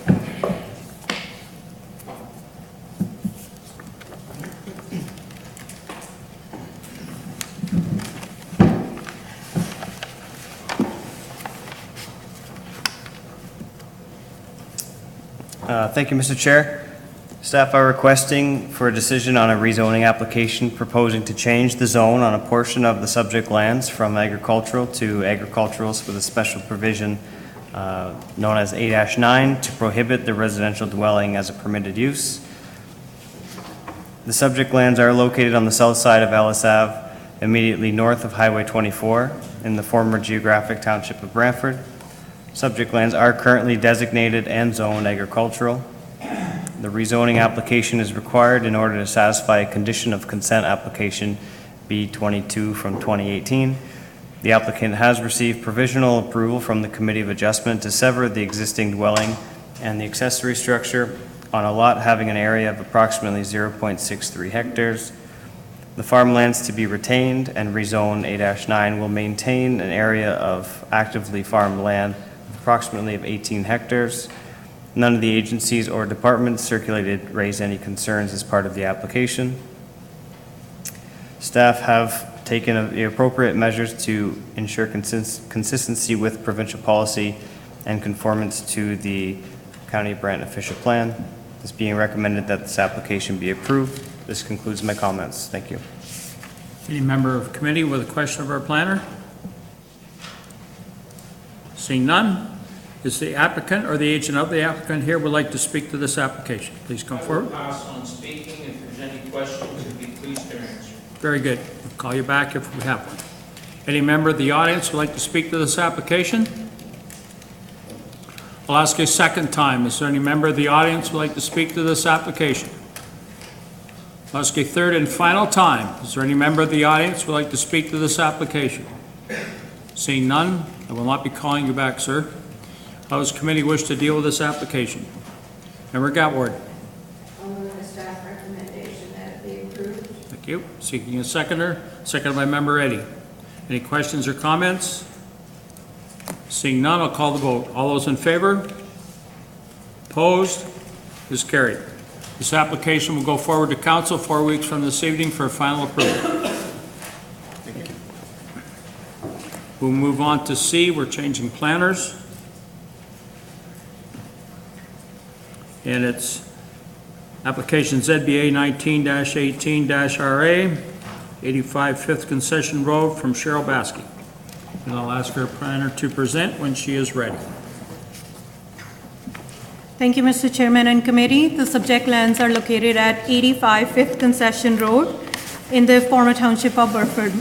Thank you, Mr. Chair. Staff are requesting for a decision on a rezoning application proposing to change the zone on a portion of the subject lands from agricultural to agriculturals with a special provision known as 8-9 to prohibit the residential dwelling as a permitted use. The subject lands are located on the south side of Ellis Ave, immediately north of Highway 24 in the former geographic township of Brantford. Subject lands are currently designated and zoned agricultural. The rezoning application is required in order to satisfy a condition of consent application B22 from 2018. The applicant has received provisional approval from the Committee of Adjustment to sever the existing dwelling and the accessory structure on a lot having an area of approximately 0.63 hectares. The farmlands to be retained and rezone A-9 will maintain an area of actively farmed land of approximately of 18 hectares. None of the agencies or departments circulated raised any concerns as part of the application. Staff have taken the appropriate measures to ensure consistency with provincial policy and conformance to the County of Brant official plan. It's being recommended that this application be approved. This concludes my comments. Thank you. Any member of committee with a question of our planner? Seeing none, is the applicant or the agent of the applicant here would like to speak to this application? Please come forward. I will pass on speaking. If there's any questions, we'd be pleased to answer. Very good. We'll call you back if we have one. Any member of the audience would like to speak to this application? I'll ask a second time. Is there any member of the audience who would like to speak to this application? I'll ask a third and final time. Is there any member of the audience who would like to speak to this application? Seeing none, I will not be calling you back, sir. How does committee wish to deal with this application? Member Gatward. I'll move the staff recommendation that it be approved. Thank you. Seeking a seconder. Seconded by member Eddy. Any questions or comments? Seeing none, I'll call the vote. All those in favor? Opposed? Is carried. This application will go forward to council 4 weeks from this evening for final approval. We'll move on to C. We're changing planners. And it's application ZBA 19-18-RA, 85 5th Concession Road from Cheryl Baskey. And I'll ask our planner to present when she is ready. Thank you, Mr. Chairman and committee. The subject lands are located at 85 5th Concession Road in the former township of Burford.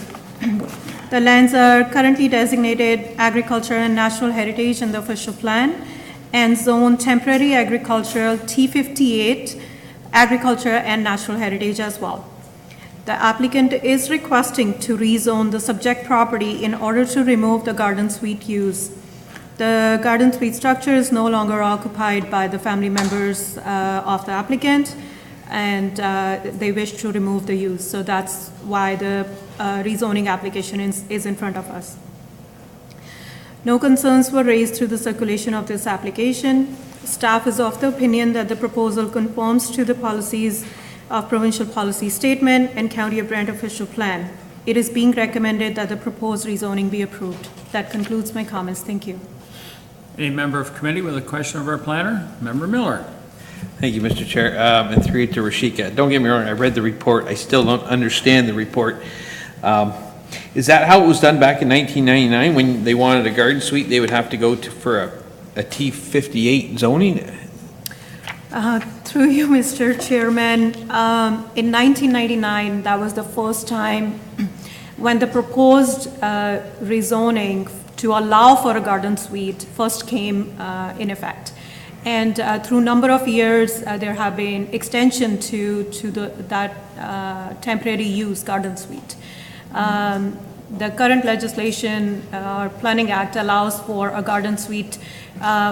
The lands are currently designated agriculture and natural heritage in the official plan and zone temporary agricultural T58, agriculture and natural heritage as well. The applicant is requesting to rezone the subject property in order to remove the garden suite use. The garden suite structure is no longer occupied by the family members of the applicant, and they wish to remove the use. So that's why the rezoning application is in front of us. No concerns were raised through the circulation of this application. Staff is of the opinion that the proposal conforms to the policies of provincial policy statement and County of Brant official plan. It is being recommended that the proposed rezoning be approved. That concludes my comments. Thank you. Any member of committee with a question of our planner? Member Miller. Thank you, Mr. Chair, and through you to Rashika. Don't get me wrong, I read the report. I still don't understand the report. Is that how it was done back in 1999 when they wanted a garden suite? They would have to go for a T58 zoning? Through you, Mr. Chairman, in 1999, that was the first time when the proposed rezoning to allow for a garden suite first came in effect. And through number of years, there have been extension to that temporary use garden suite. The current legislation or Planning Act allows for a garden suite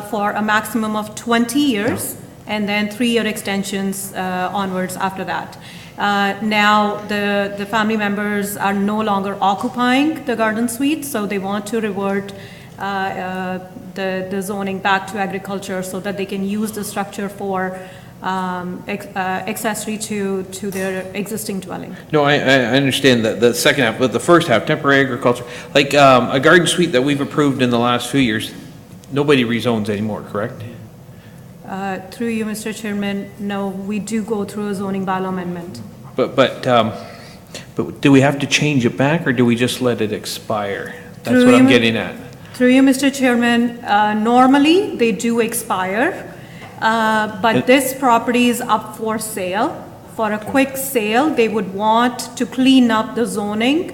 for a maximum of 20 years and then 3-year extensions onwards after that. Now the family members are no longer occupying the garden suite, so they want to revert the zoning back to agriculture so that they can use the structure for accessory to their existing dwelling. No, I understand that the second half, but the first half, temporary agriculture, like a garden suite that we've approved in the last few years, nobody rezones anymore, correct? Through you, Mr. Chairman, no, we do go through a zoning bylaw amendment. But do we have to change it back, or do we just let it expire? That's Through what I'm you, getting at. Through you, Mr. Chairman, normally they do expire, but this property is up for sale. For a quick sale, they would want to clean up the zoning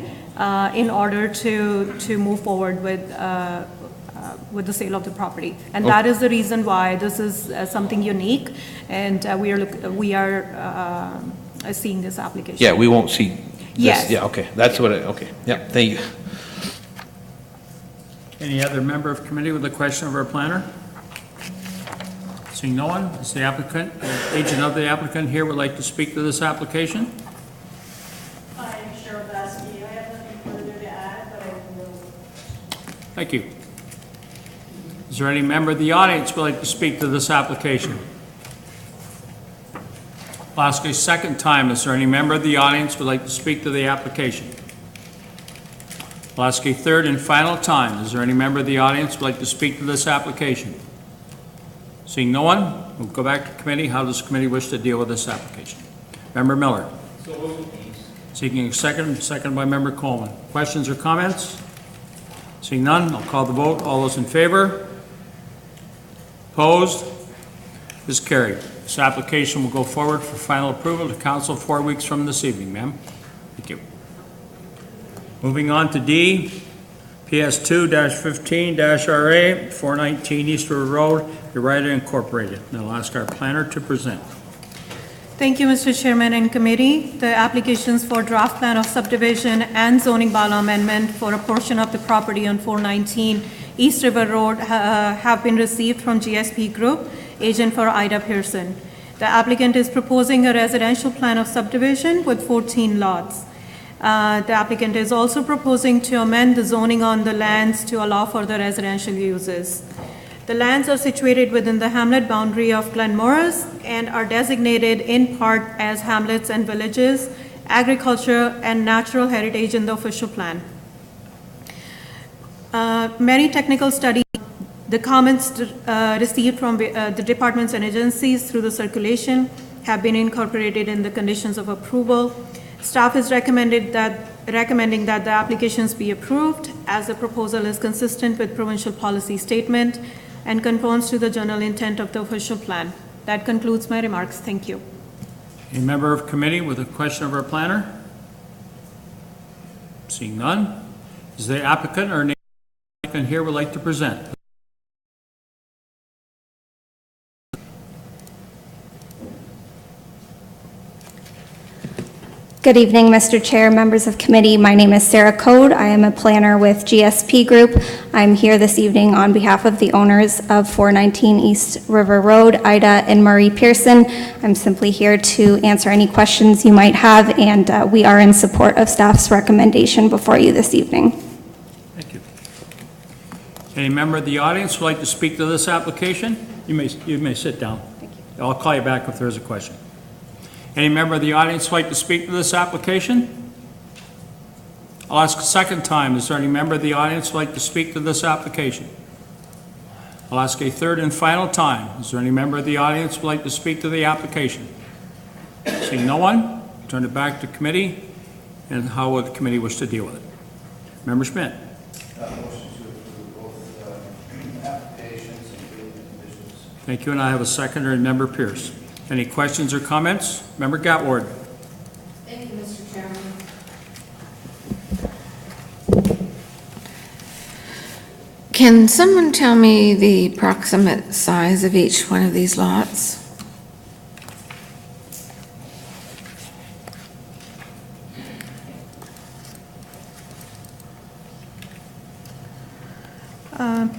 in order to move forward with the sale of the property. And that is the reason why this is something unique, and we are seeing this application. Yeah, we won't see this. Yes. Yeah, okay, that's what okay, yeah, thank you. Any other member of committee with a question of our planner? Seeing no one, is the applicant, the agent of the applicant here would like to speak to this application? Hi, Thank you. Is there any member of the audience who would like to speak to this application? I'll ask a second time, is there any member of the audience who would like to speak to the application? I'll ask a third and final time, is there any member of the audience who would like to speak to this application? Seeing no one, we'll go back to committee. How does the committee wish to deal with this application? Member Miller. Seeking a second by Member Coleman. Questions or comments? Seeing none, I'll call the vote. All those in favor? Opposed? Is carried. This application will go forward for final approval to council 4 weeks from this evening, ma'am. Thank you. Moving on to D, PS 2-15-RA, 419 East River Road, Urida Incorporated. And I'll ask our planner to present. Thank you, Mr. Chairman and committee. The applications for draft plan of subdivision and zoning bylaw amendment for a portion of the property on 419 East River Road have been received from GSP Group, agent for Ida Pearson. The applicant is proposing a residential plan of subdivision with 14 lots. The applicant is also proposing to amend the zoning on the lands to allow for the residential uses. The lands are situated within the hamlet boundary of Glenmorris and are designated in part as hamlets and villages, agriculture, and natural heritage in the official plan. Many technical studies, the comments received from the departments and agencies through the circulation have been incorporated in the conditions of approval. Staff is recommending that the applications be approved as the proposal is consistent with provincial policy statement and conforms to the general intent of the official plan. That concludes my remarks. Thank you. A member of committee with a question of our planner? Seeing none, is the applicant or name applicant here would like to present? Good evening, Mr. Chair, members of committee. My name is Sarah Code. I am a planner with GSP Group. I'm here this evening on behalf of the owners of 419 East River Road, Ida and Marie Pearson. I'm simply here to answer any questions you might have, and we are in support of staff's recommendation before you this evening. Thank you. Any member of the audience would like to speak to this application? You may sit down. Thank you. I'll call you back if there's a question. Any member of the audience like to speak to this application? I'll ask a second time. Is there any member of the audience like to speak to this application? I'll ask a third and final time. Is there any member of the audience would like to speak to the application? Seeing no one, turn it back to committee. And how would the committee wish to deal with it? Member Schmidt. Motion to approve both applications and conditions. Thank you, and I have a seconder and Member Pierce. Any questions or comments? Member Gatward. Thank you, Mr. Chairman. Can someone tell me the approximate size of each one of these lots?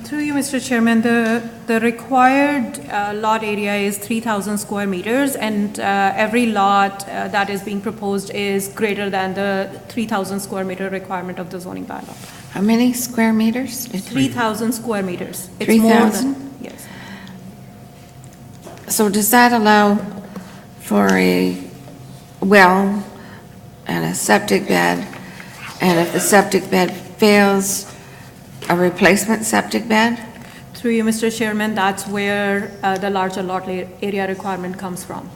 Through you, Mr. Chairman, the required lot area is 3,000 square meters, and every lot that is being proposed is greater than the 3,000 square meter requirement of the zoning bylaw. How many square meters? 3,000 square meters. It's 3,000? more than- Yes. So does that allow for a well and a septic bed? And if the septic bed fails, a replacement septic bed? Through you, Mr. Chairman, that's where the larger lot area requirement comes from.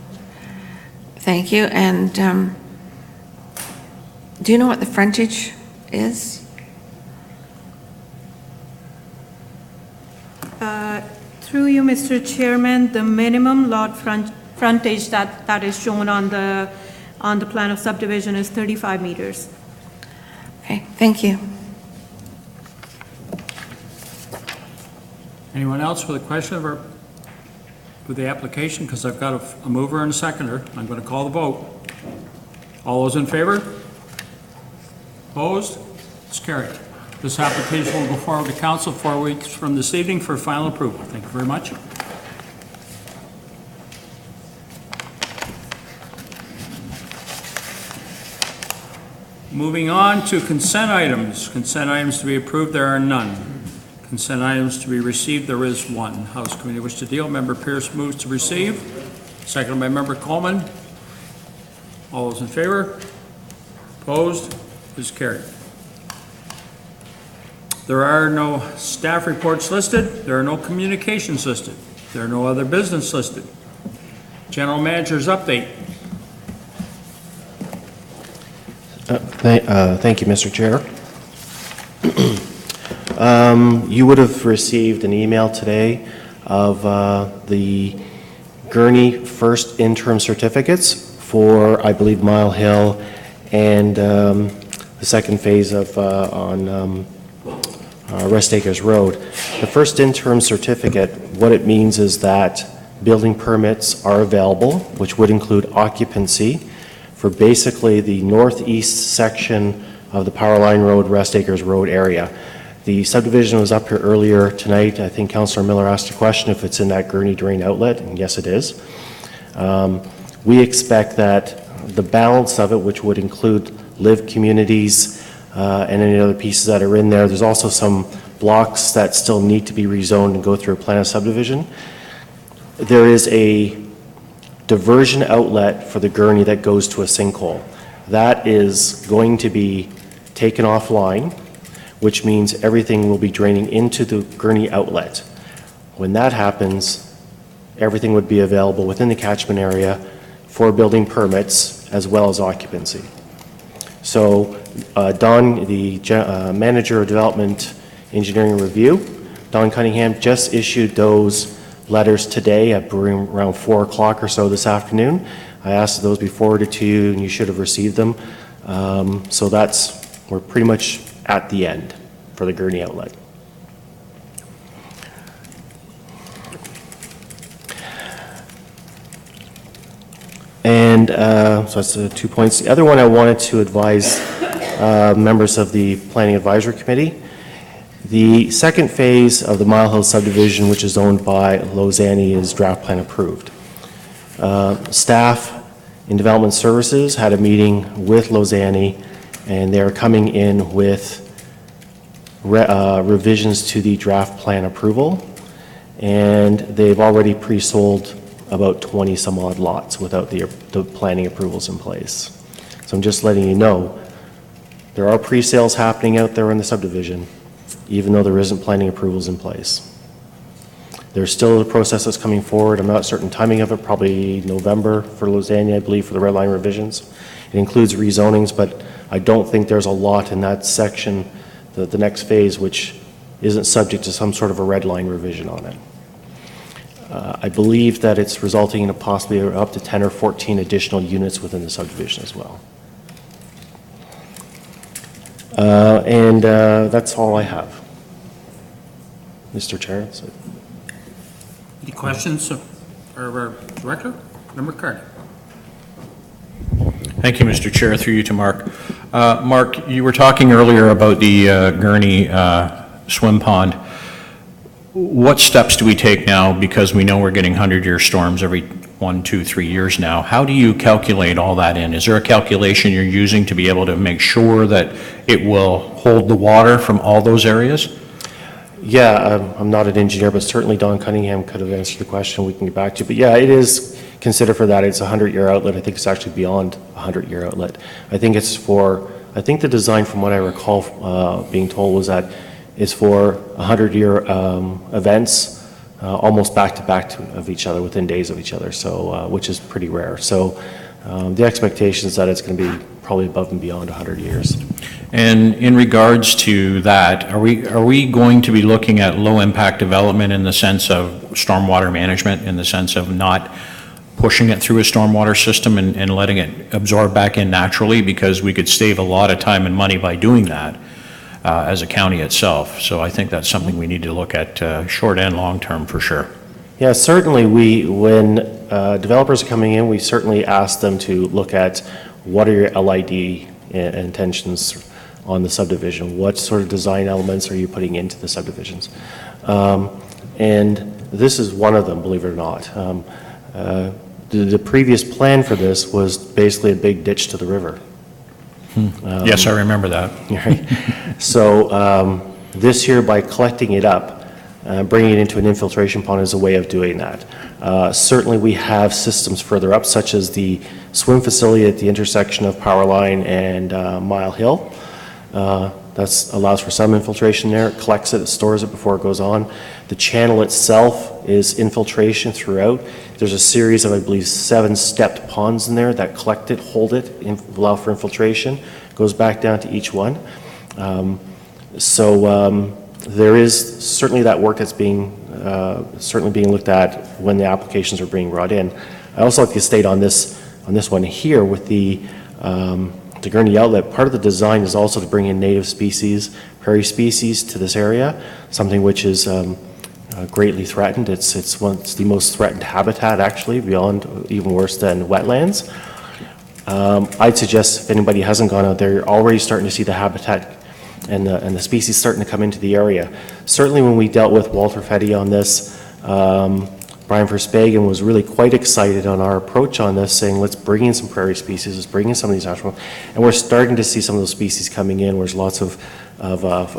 Thank you. And do you know what the frontage is? Through you, Mr. Chairman, the minimum lot frontage that is shown on the plan of subdivision is 35 meters. Okay, thank you. Anyone else with a question with the application? Because I've got a mover and a seconder. I'm going to call the vote. All those in favor? Opposed? It's carried. This application will go forward to council 4 weeks from this evening for final approval. Thank you very much. Moving on to consent items. Consent items to be approved, there are none. Consent items to be received, there is one. House Committee wish to deal. Member Pierce moves to receive. Seconded by Member Coleman. All those in favor? Opposed? Is carried. There are no staff reports listed. There are no communications listed. There are no other business listed. General Manager's update. Thank you, Mr. Chair. You would have received an email today of the Gurney first interim certificates for, I believe, Mile Hill and the second phase of on Rest Acres Road. The first interim certificate, what it means is that building permits are available, which would include occupancy for basically the northeast section of the Powerline Road, Rest Acres Road area. The subdivision was up here earlier tonight. I think Councillor Miller asked a question if it's in that Gurney drain outlet, and yes, it is. We expect that the balance of it, which would include live communities and any other pieces that are in there, there's also some blocks that still need to be rezoned and go through a plan of subdivision. There is a diversion outlet for the Gurney that goes to a sinkhole. That is going to be taken offline, which means everything will be draining into the Gurney outlet. When that happens, everything would be available within the catchment area for building permits as well as occupancy. So Don, the Manager of Development Engineering Review, Don Cunningham, just issued those letters today at around 4 o'clock or so this afternoon. I asked that those be forwarded to you, and you should have received them. So we're pretty much at the end for the Gurney outlet. And so that's 2 points. The other one I wanted to advise members of the Planning Advisory Committee. The second phase of the Mile Hill subdivision, which is owned by Lozani, is draft plan approved. Staff in Development Services had a meeting with Lozani, and they're coming in with revisions to the draft plan approval, and they've already pre-sold about 20 some odd lots without the planning approvals in place. So I'm just letting you know, there are pre-sales happening out there in the subdivision, even though there isn't planning approvals in place. There's still a process that's coming forward. I'm not certain timing of it, probably November for Lozani, I believe, for the red line revisions. It includes rezonings, but I don't think there's a lot in that section, the next phase, which isn't subject to some sort of a red line revision on it. I believe that it's resulting in possibly up to 10 or 14 additional units within the subdivision as well. And that's all I have, Mr. Chair. So. Any questions of our Director? Member Carney. Thank you, Mr. Chair. Through you to Mark. Mark, you were talking earlier about the Gurney swim pond. What steps do we take now, because we know we're getting 100-year storms every 1, 2, 3 years now? How do you calculate all that in? Is there a calculation you're using to be able to make sure that it will hold the water from all those areas? Yeah, I'm not an engineer, but certainly Don Cunningham could have answered the question. We can get back to you. But yeah, it is considered for that. It's a 100-year outlet. I think it's actually beyond a 100-year outlet. I think the design, from what I recall being told, was that it's for 100-year events, almost back-to-back of each other, within days of each other, so which is pretty rare. So the expectation is that it's going to be probably above and beyond 100 years. And in regards to that, are we going to be looking at low-impact development in the sense of stormwater management, in the sense of not pushing it through a stormwater system and letting it absorb back in naturally, because we could save a lot of time and money by doing that as a county itself? So I think that's something we need to look at short and long term for sure. Yeah, certainly when developers are coming in, we certainly ask them to look at what are your LID intentions on the subdivision, what sort of design elements are you putting into the subdivisions. And this is one of them, believe it or not. The previous plan for this was basically a big ditch to the river. Yes, I remember that. Right. So This year, by collecting it up, bringing it into an infiltration pond is a way of doing that. Certainly, we have systems further up, such as the swim facility at the intersection of Powerline and Mile Hill. That allows for some infiltration there. It collects it, it stores it before it goes on. The channel itself is infiltration throughout. There's a series of, I believe, 7 stepped ponds in there that collect it, hold it, allow for infiltration. Goes back down to each one. There is certainly that work that's being certainly being looked at when the applications are being brought in. I also like to state on this one here with the Gurney outlet, part of the design is also to bring in native species, prairie species to this area, something which is greatly threatened. It's the most threatened habitat actually, beyond even worse than wetlands. I'd suggest if anybody hasn't gone out there, you're already starting to see the habitat and the species starting to come into the area. Certainly when we dealt with Walter Fetty on this, Brian Verspagen was really quite excited on our approach on this, saying let's bring in some prairie species, let's bring in some of these natural, and we're starting to see some of those species coming in, where there's lots of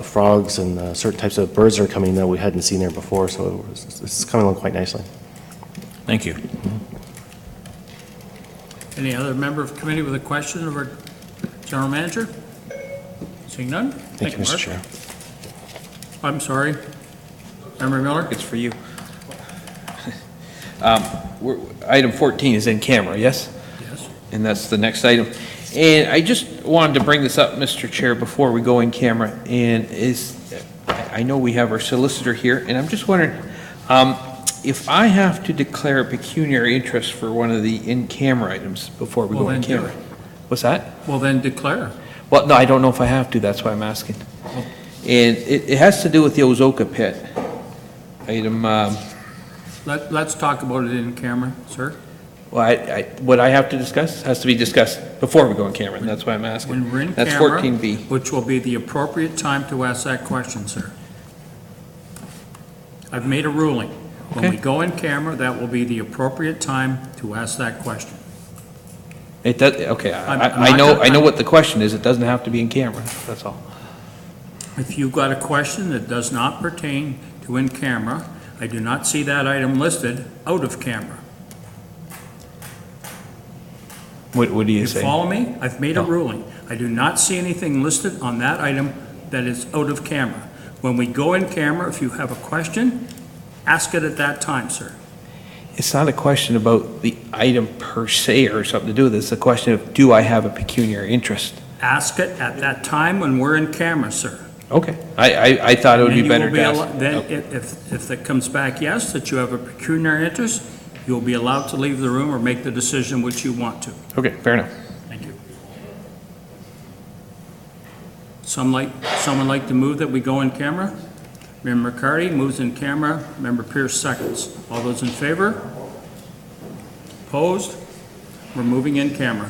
frogs and certain types of birds that are coming that we hadn't seen there before, so it's coming along quite nicely. Thank you. Any other member of the committee with a question of our general manager? Seeing none? Thank you, Mr. Mark. Chair. I'm sorry. Member Miller? It's for you. Item 14 is in camera, yes? Yes. And that's the next item. And I just wanted to bring this up, Mr. Chair, before we go in camera, and I know we have our solicitor here, and I'm just wondering, if I have to declare a pecuniary interest for one of the in-camera items before we go in camera. What's that? Well, then declare. Well, no, I don't know if I have to, that's why I'm asking. And it has to do with the Ozoka pit. Item, Let's talk about it in camera, sir. well, what I have to discuss has to be discussed before we go in camera, and that's why I'm asking. When we're in That's camera, 14B. which will be the appropriate time to ask that question, sir. I've made a ruling. When Okay. we go in camera, that will be the appropriate time to ask that question. It does, okay, I'm I not know, gonna- I know what the question is, it doesn't have to be in camera, that's all. If you've got a question that does not pertain to in camera, I do not see that item listed out of camera. What do you You say? follow me? I've made a No. ruling. I do not see anything listed on that item that is out of camera. When we go in camera, if you have a question, ask it at that time, sir. It's not a question about the item per se or something to do with it, it's a question of, do I have a pecuniary interest? Ask it at that time when we're in camera, sir. Okay, I thought it would Then be you better will to ask. Then, if it comes back yes, that you have a pecuniary interest, you'll be allowed to leave the room or make the decision which you want to. Okay, fair enough. Thank you. Someone like to move that we go in camera? Member McCarty moves in camera. Member Pierce seconds. All those in favor? Opposed? We're moving in camera.